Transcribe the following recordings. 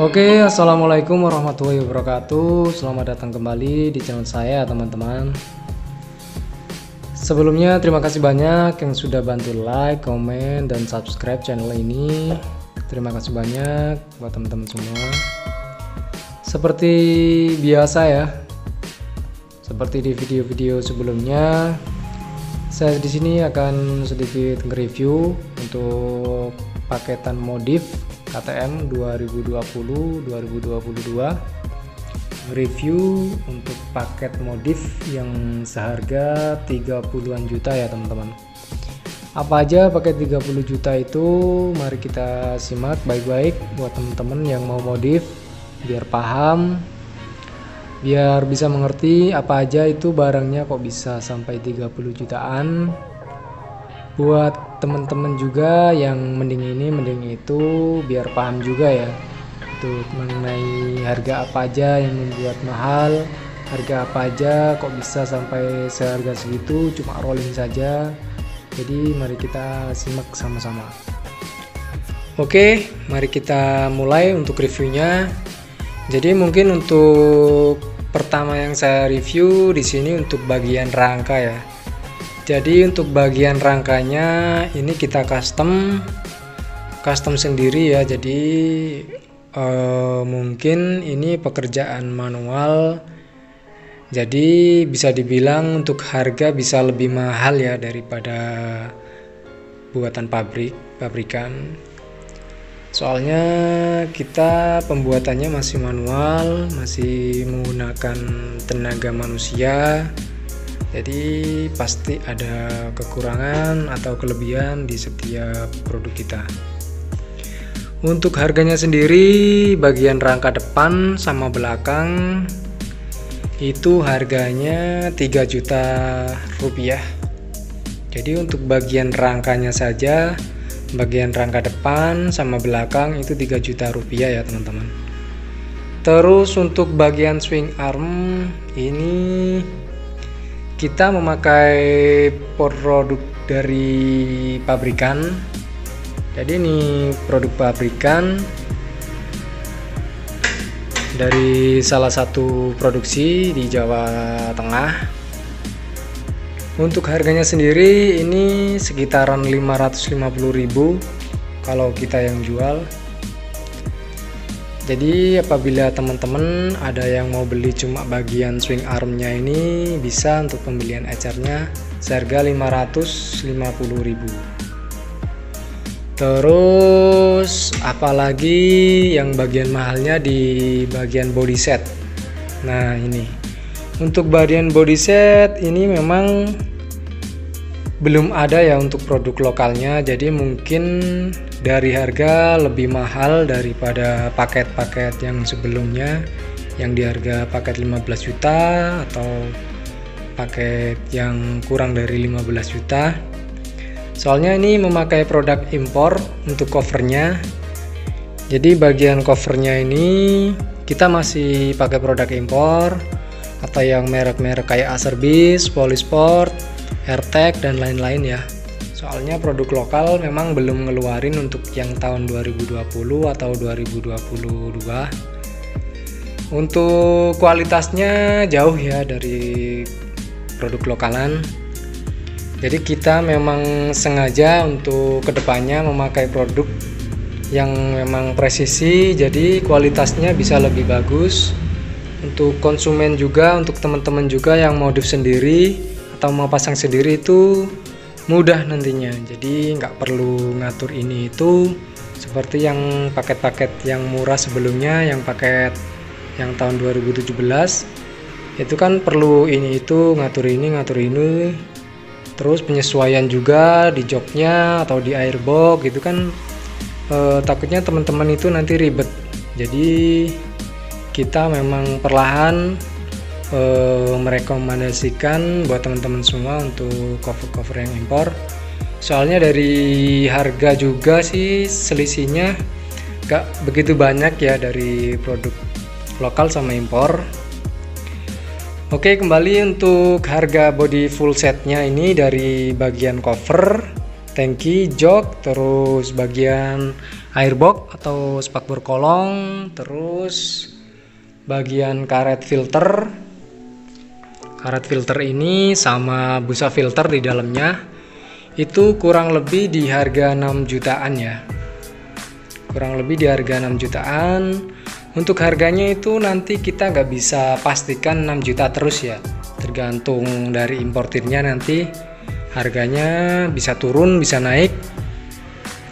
Oke, assalamualaikum warahmatullahi wabarakatuh. Selamat datang kembali di channel saya, teman-teman. Sebelumnya, terima kasih banyak yang sudah bantu like, komen, dan subscribe channel ini. Terima kasih banyak buat teman-teman semua. Seperti biasa ya, seperti di video-video sebelumnya, saya di sini akan sedikit nge-review untuk paketan modif KTM 2020-2022, review untuk paket modif yang seharga 30-an juta ya teman-teman. Apa aja paket 30 juta itu? Mari kita simak baik-baik buat teman-teman yang mau modif, biar paham, biar bisa mengerti apa aja itu barangnya kok bisa sampai 30 jutaan. Buat teman-teman juga yang mending ini mending itu, biar paham juga ya untuk mengenai harga apa aja yang membuat mahal, harga apa aja kok bisa sampai seharga segitu, cuma rolling saja. Jadi mari kita simak sama-sama. Oke, mari kita mulai untuk reviewnya. Jadi mungkin untuk pertama yang saya review di sini untuk bagian rangka ya. Jadi untuk bagian rangkanya ini kita custom sendiri ya. Jadi mungkin ini pekerjaan manual. Jadi bisa dibilang untuk harga bisa lebih mahal ya daripada buatan pabrikan. Soalnya kita pembuatannya masih manual, masih menggunakan tenaga manusia. Jadi pasti ada kekurangan atau kelebihan di setiap produk kita. Untuk harganya sendiri, bagian rangka depan sama belakang itu harganya 3 juta rupiah. Jadi untuk bagian rangkanya saja, bagian rangka depan sama belakang itu 3 juta rupiah ya teman-teman. Terus untuk bagian swing arm ini kita memakai produk dari pabrikan. Jadi ini produk pabrikan dari salah satu produksi di Jawa Tengah. Untuk harganya sendiri ini sekitaran 550.000 kalau kita yang jual. Jadi apabila teman-teman ada yang mau beli cuma bagian swing armnya ini, bisa untuk pembelian ecernya seharga 550.000. Terus apalagi yang bagian mahalnya di bagian body set. Nah ini untuk bagian body set ini memang belum ada ya untuk produk lokalnya. Jadi mungkin dari harga lebih mahal daripada paket-paket yang sebelumnya, yang di harga paket 15 juta atau paket yang kurang dari 15 juta. Soalnya ini memakai produk impor untuk covernya. Jadi bagian covernya ini kita masih pakai produk impor atau yang merek-merek kayak Acerbis, Polysport, AirTag dan lain-lain ya. Soalnya produk lokal memang belum ngeluarin untuk yang tahun 2020 atau 2022. Untuk kualitasnya jauh ya dari produk lokalan. Jadi kita memang sengaja untuk kedepannya memakai produk yang memang presisi, jadi kualitasnya bisa lebih bagus. Untuk konsumen juga, untuk teman-teman juga yang modif sendiri atau mau pasang sendiri itu mudah nantinya. Jadi nggak perlu ngatur ini itu seperti yang paket-paket yang murah sebelumnya, yang paket yang tahun 2017 itu kan perlu ini itu ngatur ini terus penyesuaian juga di joknya atau di airbox gitu kan, takutnya teman-teman itu nanti ribet. Jadi kita memang perlahan merekomendasikan buat teman-teman semua untuk cover yang impor. Soalnya dari harga juga sih selisihnya gak begitu banyak ya dari produk lokal sama impor. Oke, kembali untuk harga body full setnya ini dari bagian cover, tangki, jok, terus bagian airbox atau spakbor kolong, terus bagian karet filter. Karet filter ini sama busa filter di dalamnya itu kurang lebih di harga 6 jutaan ya. Kurang lebih di harga 6 jutaan. Untuk harganya itu nanti kita nggak bisa pastikan 6 juta terus ya, tergantung dari importirnya, nanti harganya bisa turun bisa naik.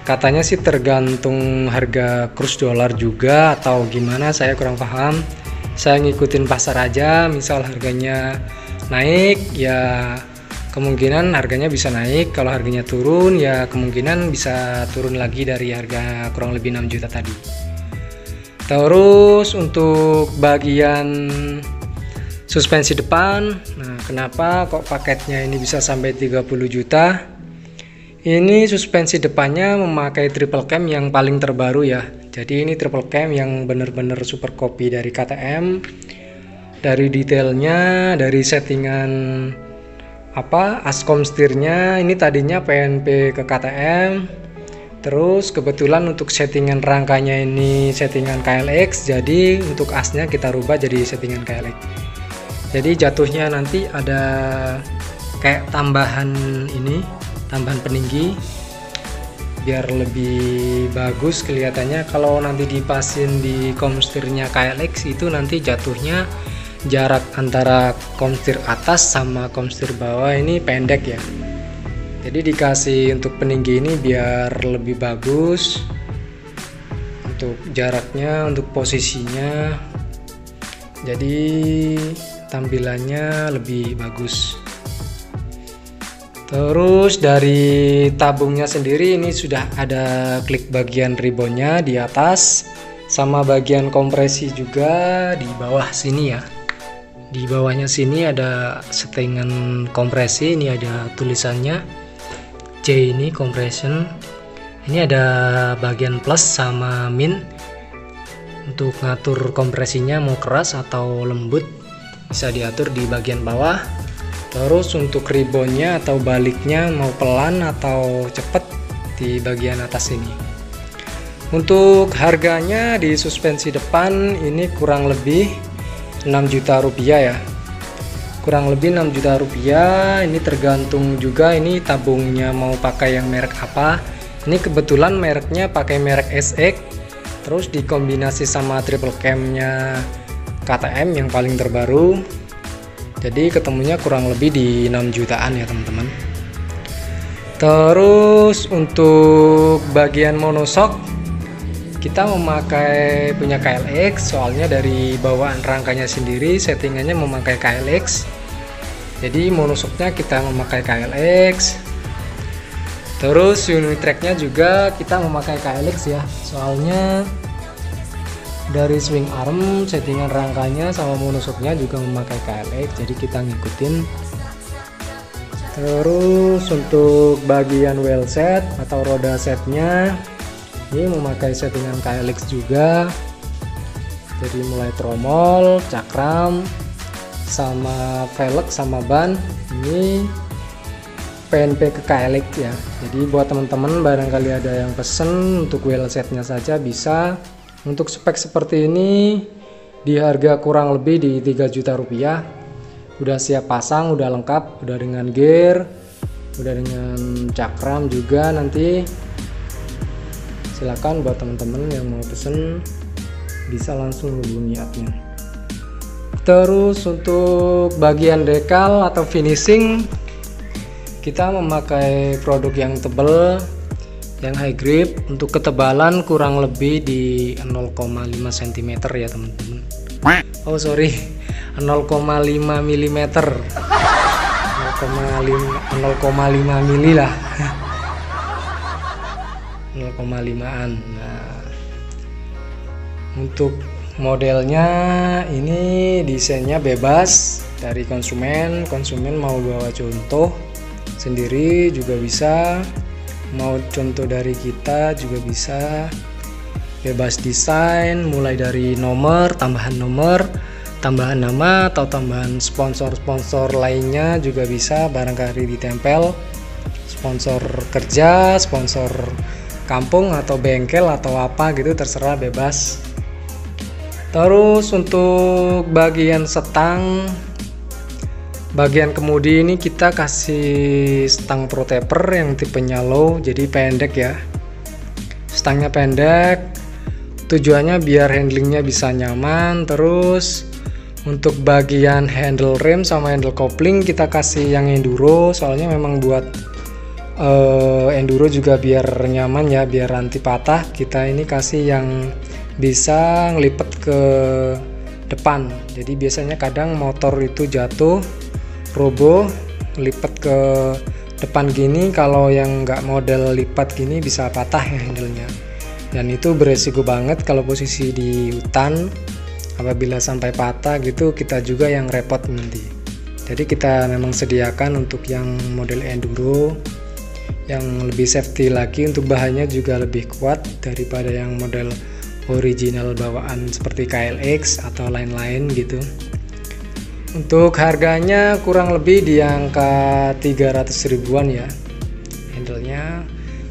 Katanya sih tergantung harga kurs dolar juga atau gimana, saya kurang paham. Saya ngikutin pasar aja, misal harganya naik ya kemungkinan harganya bisa naik, kalau harganya turun ya kemungkinan bisa turun lagi dari harga kurang lebih 6 juta tadi. Terus untuk bagian suspensi depan, nah kenapa kok paketnya ini bisa sampai 30 juta? Ini suspensi depannya memakai triple cam yang paling terbaru ya. Jadi ini triple cam yang bener-bener super copy dari KTM. Dari detailnya, dari settingan askom setirnya, ini tadinya PNP ke KTM. Terus kebetulan untuk settingan rangkanya ini settingan KLX, jadi untuk asnya kita rubah jadi settingan KLX. Jadi jatuhnya nanti ada kayak tambahan peninggi biar lebih bagus kelihatannya. Kalau nanti dipasin di komstirnya KLX itu nanti jatuhnya jarak antara komstir atas sama komstir bawah ini pendek ya. Jadi dikasih untuk peninggi ini biar lebih bagus untuk jaraknya, untuk posisinya, jadi tampilannya lebih bagus. Terus dari tabungnya sendiri ini sudah ada klik bagian ribbonnya di atas, sama bagian kompresi juga di bawah sini ya. Di bawahnya sini ada settingan kompresi, ini ada tulisannya C ini compression. Ini ada bagian plus sama min untuk ngatur kompresinya mau keras atau lembut, bisa diatur di bagian bawah. Terus untuk ribbonnya atau baliknya mau pelan atau cepet di bagian atas ini. Untuk harganya di suspensi depan ini kurang lebih 6 juta rupiah ya, kurang lebih 6 juta rupiah. Ini tergantung juga ini tabungnya mau pakai yang merek apa. Ini kebetulan mereknya pakai merek SX, terus dikombinasi sama triple camnya KTM yang paling terbaru, jadi ketemunya kurang lebih di 6 jutaan ya teman-teman. Terus untuk bagian monoshock kita memakai punya KLX, soalnya dari bawaan rangkanya sendiri settingannya memakai KLX, jadi monoshocknya kita memakai KLX. Terus unit tracknya juga kita memakai KLX ya, soalnya dari swing arm settingan rangkanya sama monoshocknya juga memakai KLX, jadi kita ngikutin. Terus untuk bagian wheel set atau roda setnya ini memakai settingan KLX juga, jadi mulai tromol, cakram, sama velg sama ban ini PNP ke KLX ya. Jadi buat teman-teman barangkali ada yang pesen untuk wheel setnya saja bisa. Untuk spek seperti ini di harga kurang lebih di 3 juta rupiah, udah siap pasang, udah lengkap, udah dengan gear, udah dengan cakram juga. Nanti silakan buat teman-teman yang mau pesen bisa langsung hubungi admin. Terus untuk bagian dekal atau finishing kita memakai produk yang tebal, yang high grip. Untuk ketebalan kurang lebih di 0,5 cm ya teman-teman. Oh sorry, 0,5 mm, 0,5 mili lah. 0,5an. Nah, untuk modelnya ini desainnya bebas dari konsumen mau bawa contoh sendiri juga bisa, mau contoh dari kita juga bisa, bebas desain, mulai dari nomor, tambahan nama atau tambahan sponsor lainnya juga bisa, barangkali ditempel sponsor kerja, sponsor kampung atau bengkel atau apa gitu, terserah, bebas. Terus untuk bagian setang, bagian kemudi ini kita kasih stang pro taper yang tipenya low, jadi pendek ya. Stangnya pendek, tujuannya biar handlingnya bisa nyaman. Terus untuk bagian handle rem sama handle kopling kita kasih yang enduro, soalnya memang buat enduro juga biar nyaman ya, biar anti patah. Kita ini kasih yang bisa ngelipet ke depan, jadi biasanya kadang motor itu jatuh roboh lipat ke depan gini, kalau yang nggak model lipat gini bisa patah ya handlenya, dan itu beresiko banget kalau posisi di hutan. Apabila sampai patah gitu, kita juga yang repot nanti. Jadi kita memang sediakan untuk yang model enduro yang lebih safety lagi, untuk bahannya juga lebih kuat daripada yang model original bawaan seperti KLX atau lain-lain gitu. Untuk harganya kurang lebih di angka 300 ribuan ya handlenya.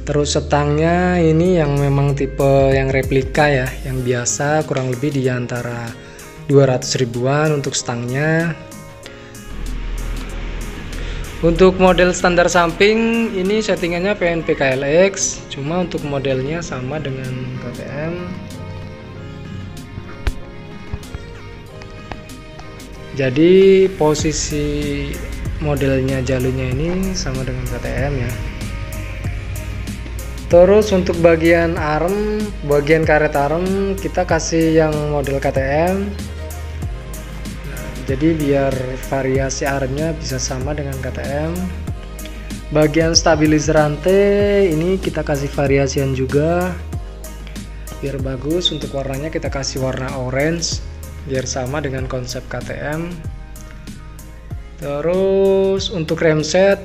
Terus setangnya ini yang memang tipe yang replika ya, yang biasa kurang lebih di antara 200 ribuan untuk stangnya. Untuk model standar samping ini settingannya PNP KLX, cuma untuk modelnya sama dengan KTM. Jadi posisi modelnya jalurnya ini sama dengan KTM ya. Terus untuk bagian arm, bagian karet arm kita kasih yang model KTM. Nah, jadi biar variasi armnya bisa sama dengan KTM. Bagian stabilizer rantai ini kita kasih variasian juga biar bagus. Untuk warnanya kita kasih warna orange biar sama dengan konsep KTM. Terus untuk remsetnya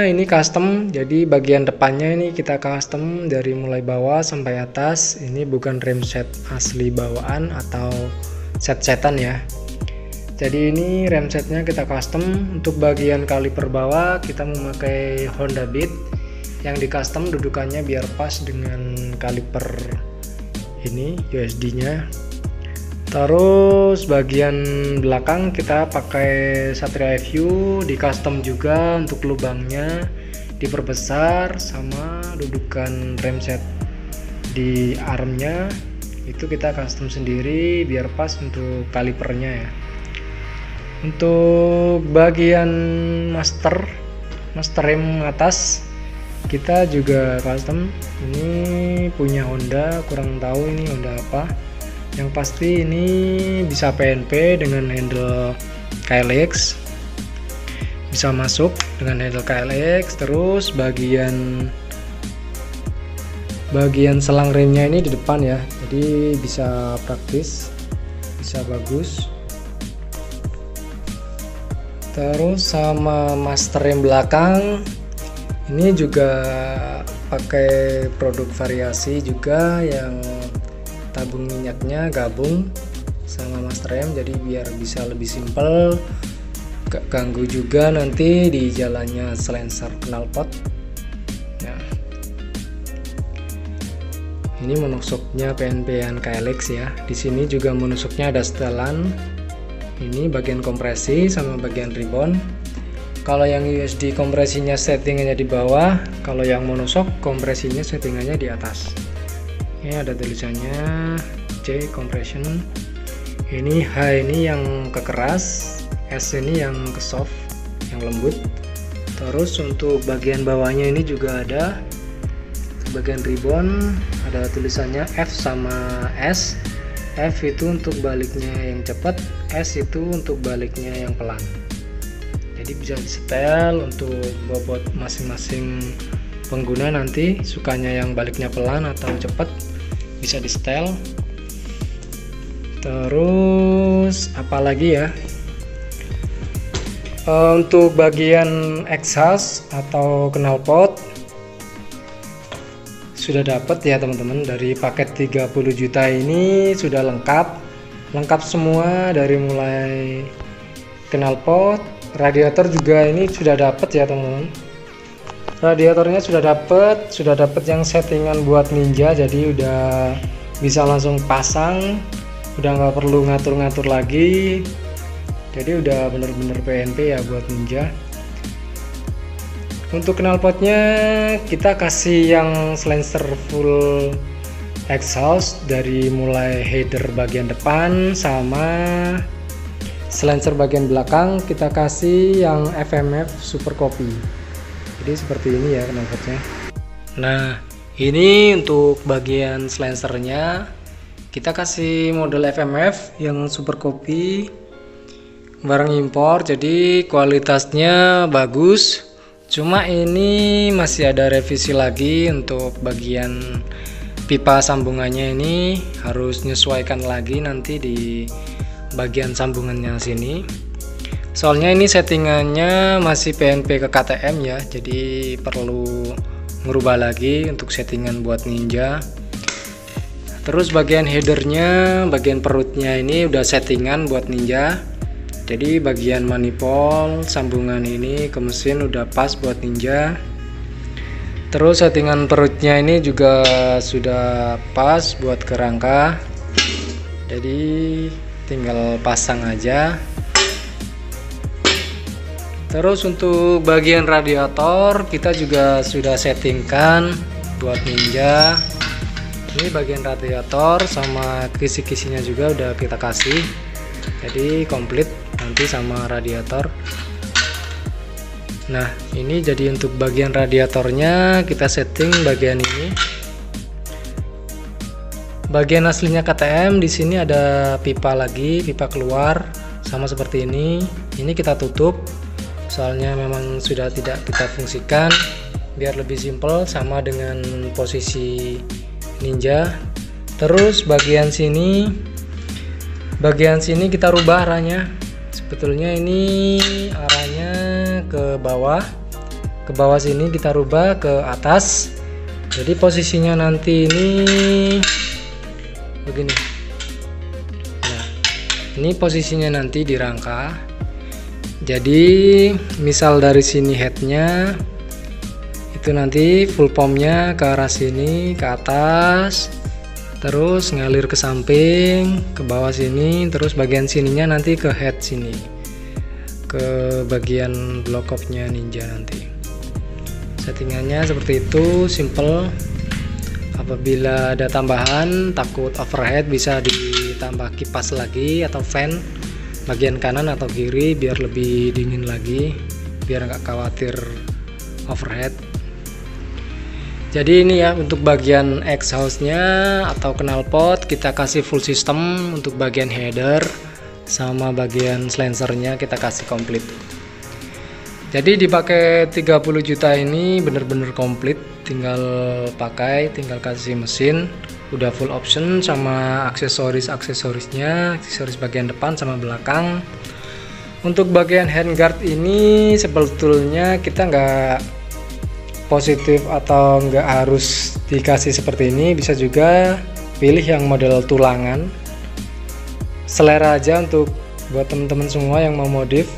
ini custom, jadi bagian depannya ini kita custom dari mulai bawah sampai atas. Ini bukan remset asli bawaan atau set-setan ya. Jadi ini remsetnya kita custom. Untuk bagian kaliper bawah kita memakai Honda Beat yang di custom dudukannya biar pas dengan kaliper ini USD nya. Terus bagian belakang kita pakai Satria FU, di custom juga untuk lubangnya diperbesar, sama dudukan remset di armnya itu kita custom sendiri biar pas untuk kalipernya ya. Untuk bagian master rem atas kita juga custom, ini punya Honda, kurang tahu ini Honda apa. Yang pasti ini bisa PNP dengan handle KLX, bisa masuk dengan handle KLX. Terus bagian selang remnya ini di depan ya, jadi bisa praktis, bisa bagus. Terus sama master rem belakang ini juga pakai produk variasi juga, yang tabung minyaknya gabung sama master rem, jadi biar bisa lebih simpel, gak ganggu juga nanti di jalannya selenser knalpot ya. Ini menusuknya PNP-an KLX ya. Di sini juga menusuknya ada setelan, ini bagian kompresi sama bagian ribbon. Kalau yang USD kompresinya settingannya di bawah, kalau yang menusuk kompresinya settingannya di atas. Ini ada tulisannya C compression. Ini H ini yang kekeras, S ini yang ke soft, yang lembut. Terus untuk bagian bawahnya ini juga ada bagian ribbon, ada tulisannya F sama S. F itu untuk baliknya yang cepat, S itu untuk baliknya yang pelan. Jadi bisa disetel untuk bobot masing-masing pengguna, nanti sukanya yang baliknya pelan atau cepat bisa di setel. Terus apalagi ya, untuk bagian exhaust atau knalpot sudah dapat ya teman-teman. Dari paket 30 juta ini sudah lengkap semua, dari mulai knalpot, radiator juga ini sudah dapat ya teman-teman. Radiatornya sudah dapat yang settingan buat Ninja, jadi udah bisa langsung pasang, udah nggak perlu ngatur-ngatur lagi. Jadi udah bener-bener PNP ya buat Ninja. Untuk knalpotnya kita kasih yang silencer full exhaust, dari mulai header bagian depan sama silencer bagian belakang kita kasih yang FMF Super Copy. Jadi seperti ini ya knalpotnya. Nah, ini untuk bagian silencernya kita kasih model FMF yang Super Copy, barang impor, jadi kualitasnya bagus. Cuma ini masih ada revisi lagi untuk bagian pipa sambungannya, ini harus menyesuaikan lagi nanti di bagian sambungannya sini. Soalnya ini settingannya masih PNP ke KTM ya, jadi perlu merubah lagi untuk settingan buat Ninja. Terus bagian headernya, bagian perutnya ini udah settingan buat Ninja. Jadi bagian manifold sambungan ini ke mesin udah pas buat Ninja. Terus settingan perutnya ini juga sudah pas buat kerangka. Jadi tinggal pasang aja. Terus untuk bagian radiator kita juga sudah settingkan buat Ninja. Ini bagian radiator sama kisi-kisinya juga udah kita kasih. Jadi komplit nanti sama radiator. Nah, ini jadi untuk bagian radiatornya kita setting bagian ini. Bagian aslinya KTM di sini ada pipa lagi, pipa keluar sama seperti ini. Ini kita tutup. Soalnya memang sudah tidak kita fungsikan, biar lebih simpel sama dengan posisi Ninja. Terus bagian sini kita rubah arahnya. Sebetulnya ini arahnya ke bawah sini kita rubah ke atas. Jadi posisinya nanti ini begini. Nah, ini posisinya nanti di rangka. Jadi misal dari sini headnya itu nanti full pumpnya ke arah sini ke atas, terus ngalir ke samping ke bawah sini, terus bagian sininya nanti ke head sini, ke bagian block off-nya Ninja nanti. Settingannya seperti itu, simple. Apabila ada tambahan takut overhead bisa ditambah kipas lagi atau fan bagian kanan atau kiri biar lebih dingin lagi, biar nggak khawatir overhead. Jadi ini ya untuk bagian exhaustnya atau knalpot kita kasih full system. Untuk bagian header sama bagian silencernya kita kasih komplit. Jadi dipakai 30 juta ini bener-bener komplit, tinggal pakai, tinggal kasih mesin, udah full option sama aksesorisnya, aksesoris bagian depan sama belakang. Untuk bagian handguard ini sebetulnya kita nggak positif atau nggak harus dikasih seperti ini, bisa juga pilih yang model tulangan. Selera aja untuk buat teman-teman semua yang mau modif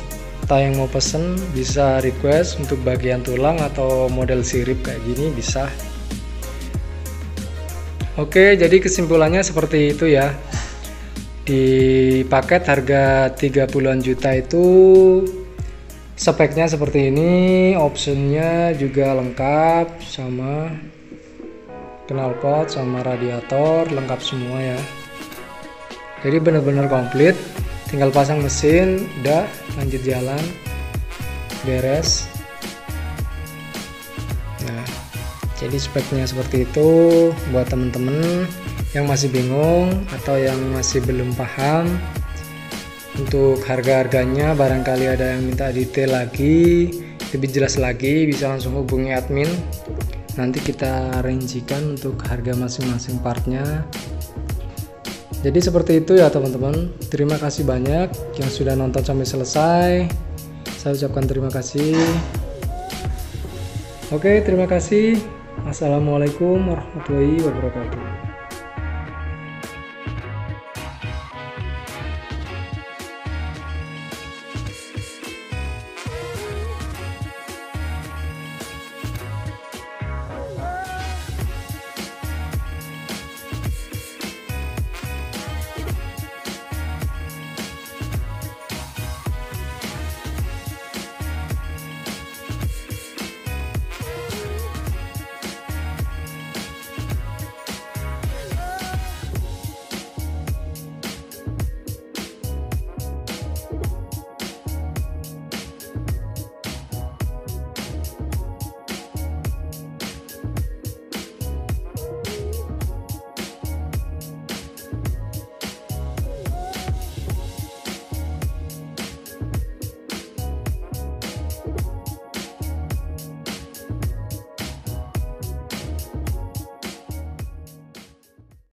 atau yang mau pesen bisa request untuk bagian tulang atau model sirip kayak gini bisa. Oke, jadi kesimpulannya seperti itu ya. Di paket harga 30-an juta itu speknya seperti ini, optionnya juga lengkap sama knalpot sama radiator, lengkap semua ya. Jadi benar-benar komplit, tinggal pasang mesin, udah lanjut jalan, beres. Nah, jadi speknya seperti itu buat temen-temen yang masih bingung atau yang masih belum paham. Untuk harga-harganya barangkali ada yang minta detail lagi, lebih jelas lagi, bisa langsung hubungi admin. Nanti kita rincikan untuk harga masing-masing partnya. Jadi seperti itu ya teman-teman. Terima kasih banyak yang sudah nonton sampai selesai. Saya ucapkan terima kasih. Oke, terima kasih. Assalamualaikum warahmatullahi wabarakatuh.